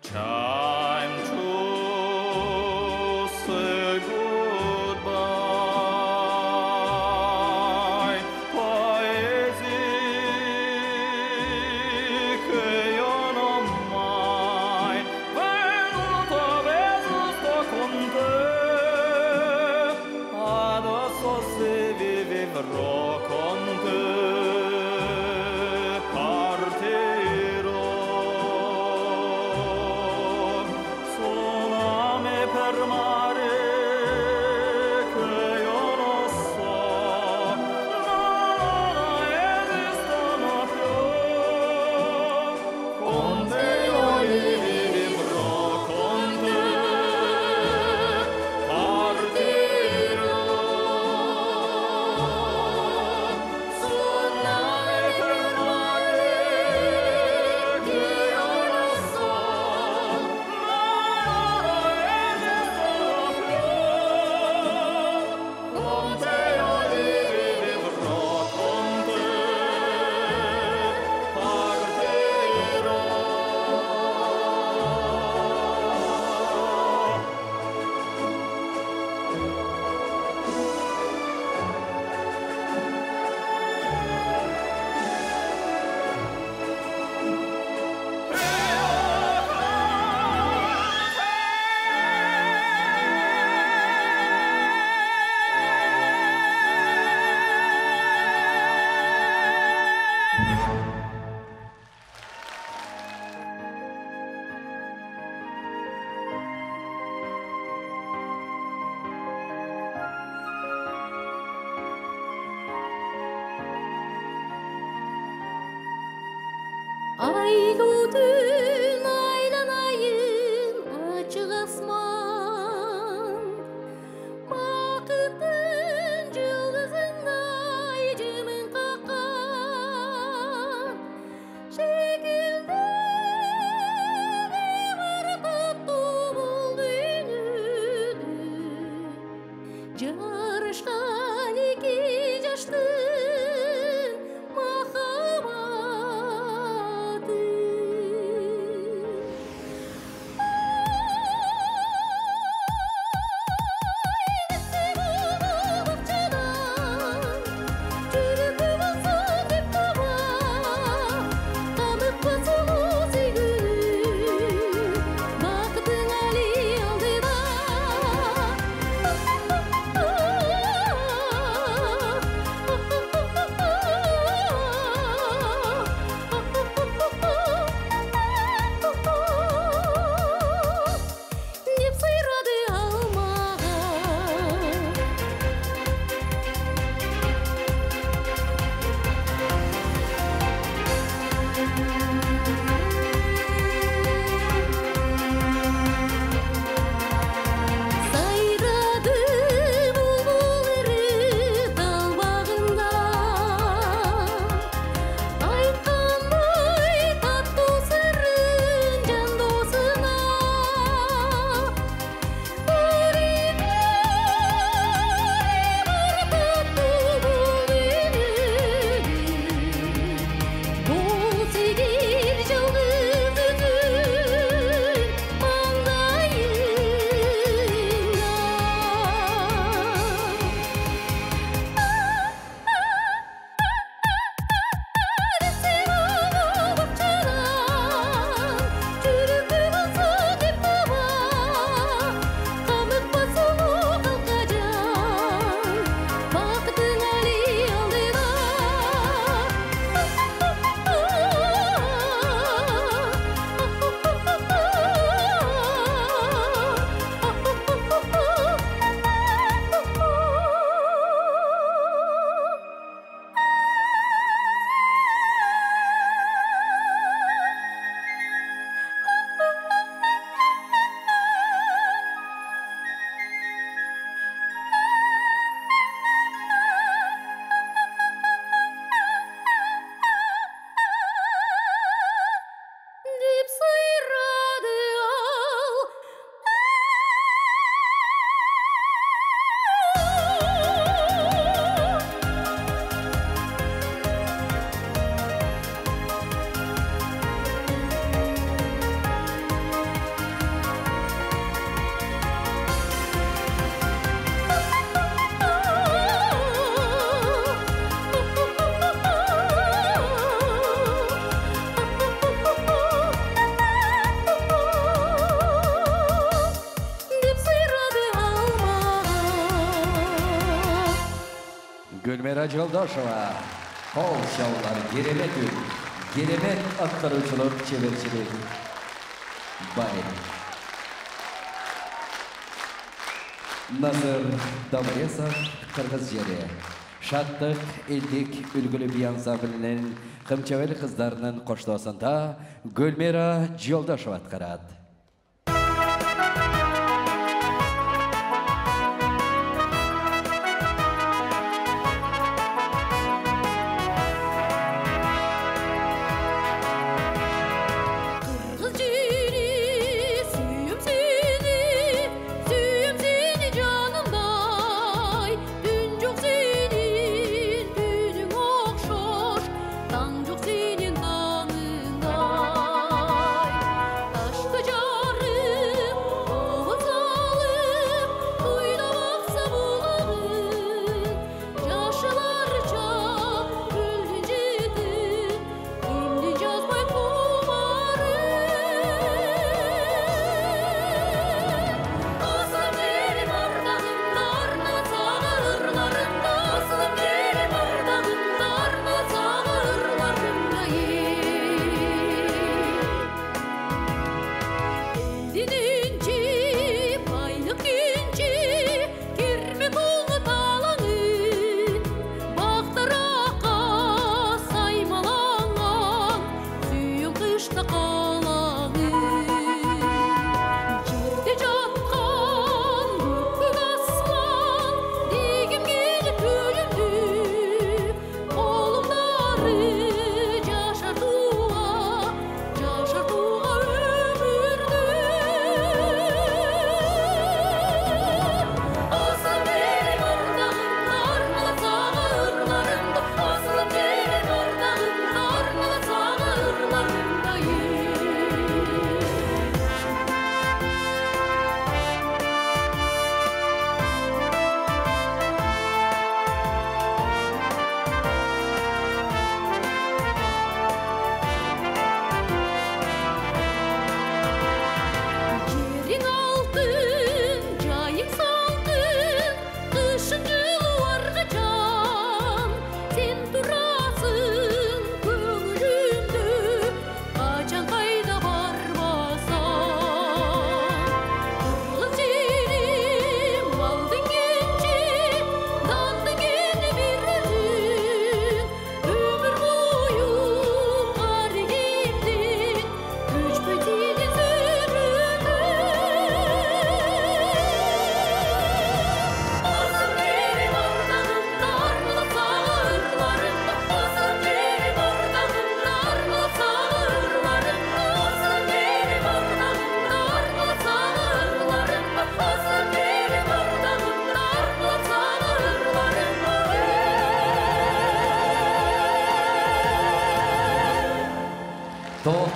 Time to say goodbye. Paesi che io non ho mai venuto, adesso sto con te. Adesso se vivrò con te. Partirò. Suonami per mare che io non so, non esistono più. Con te io vivrò, con te partirò. Suonami per mare che io non so, con te io vivrò, con te partirò. Aylı dün aylanayın açık asman. Bakıttın yıldızınday cımın kakan. Şekilde bir tatlı buldu ününü. Yarışkan iki yaştın mahabatı. Gülmira Joldosheva. Kol şovlar Geremet ün. Geremet aktarıcılık çevirçilik. Bay. Nazır Davresov Kırgız jeri. Şattık ildik ülgülü bir ansambılının Kımçeveli kızlarının koştuğusunda Gülmira Joldosheva atkarat.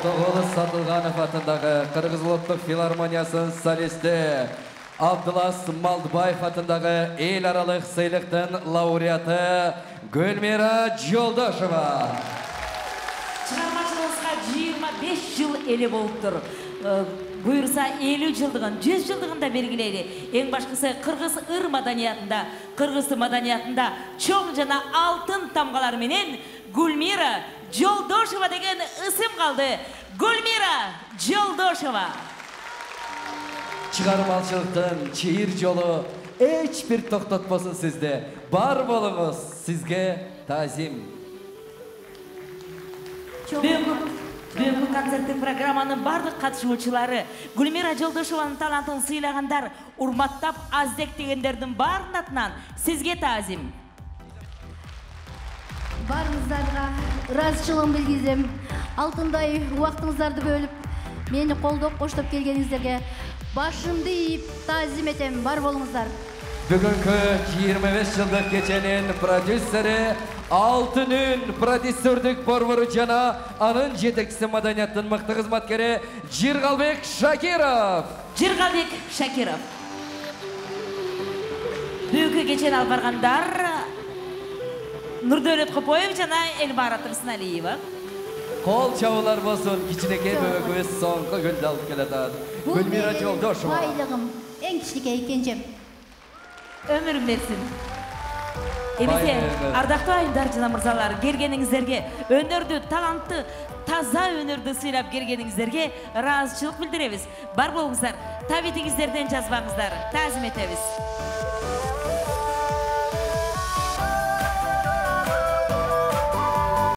Тоғылы Сатылғанов атындағы Қырғыз ұлттық филармониясының солисті Абдылас Малдыбаев атындағы ел аралық сыйлықтың лауреаты Гүлмира Жолдошева. Шығармашылығыңызға 25 жыл елі болып тұр. Бұйырса 50 жылдығын, 100 жылдығын да белгілейді. Ең башқысы Қырғыз ыр маданиятында, Қырғыз маданиятында чоң жана алтын тамғалар менен Гүлмира Жолдошева деген ысым қалды. Гүлмира Жолдошева. Шығармашылықтың чейір жолы ешбір тоқтатпасын сізді. Бар болыңыз, сізге тазим. Бүгінгі концерттік программаның барлық қатысушылары Гүлмира Жолдошеваның талантын сыйлағандар, урматтап аздек дегендердің барын атынан сізге тазим. Барыңыздарға разышылығын білгізем. Алтындай уақытыңыздарды бөліп, мені қолдап қоштап келгеніңіздерге башымды иіп тазим етем. Бар болыңыздар. Бүгінгі 25 жылдық кеченің продюсері Алтын үн продюсердік борборы жана анын жетекшісі маданияттың мықты қызматкері Жиргалбек Шакиров. Жиргалбек Шакиров. Бүгінгі кечен алып барғандар Нұрдәулет Қопоев жана Эльбара Тұрсыналиева. Қол чабылар болсын, кичинекей бөбөгөз соңғы гүлді алып келатат. Гүлмира Жолдошева. Байлығым, ең кішілік екенжем. Ömür versin. Эмесе, ардактуу айымдар жана мырзалар, келгениңиздерге, өнөрдү, талантты, таза өнөрдү сыйлап келгениңиздерге ыраазычылык билдиребиз. Бар болуңуздар, табитиңиздерден жазбаңыздар. Таазим этебиз.